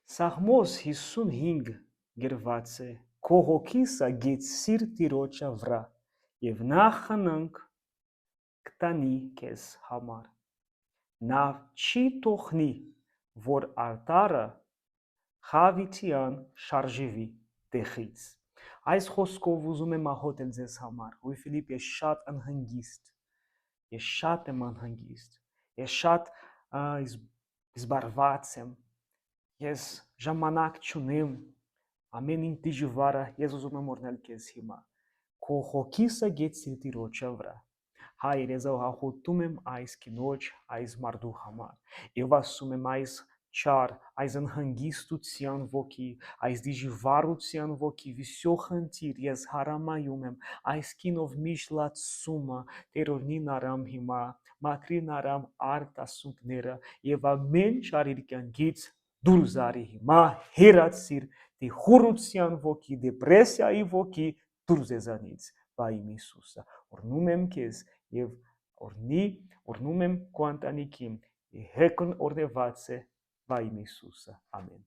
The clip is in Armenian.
Սաղմոս 55 գրված է. քո հոգիսը գեցիր Տիրոջը վրա եւ նա խնանք կտանի քեզ համար։ Նա չի թողնի, որ արտարը խավիտյան շարժվի տեղից։ Այս խոսքով ուզում եմ աղոթել ձեզ համար, որ Ֆիլիպ, ես շատ անհանգիստ, ես շատ եմ անհանգիստ, ես շատ զբաղված եմ, ես ժամանակ չունեմ, ամեն ինչ դժվար է, ես ուզում եմ օրհնել քեզ հիմա։ Քո հոգիսը գեցիր Տիրոջը վրա։ Հայր, ես աղոթում եմ այս կինոջ, այս մարդու համար եւ ասում եմ այս չար, այս անհանգստության ոգի, այս դժվարության ոգի, վիսյո խնդիր ես հարամայում եմ այս կինով միշտ լացումը Տերորնի նարամ հիմա, մաքրի նարամ արտասուքները եւ ամեն չար իր կյանքից դուրս արի հիմա, հեռացիր դի խորության ոգի, դեպրեսիայի ոգի դուրս եզանից, բայ Հիսուսը, օրհնում եմ քեզ եւ օրհնում եմ քո ընտանիքին, հեքն օրհնված է, բայ Հիսուսը, ամեն։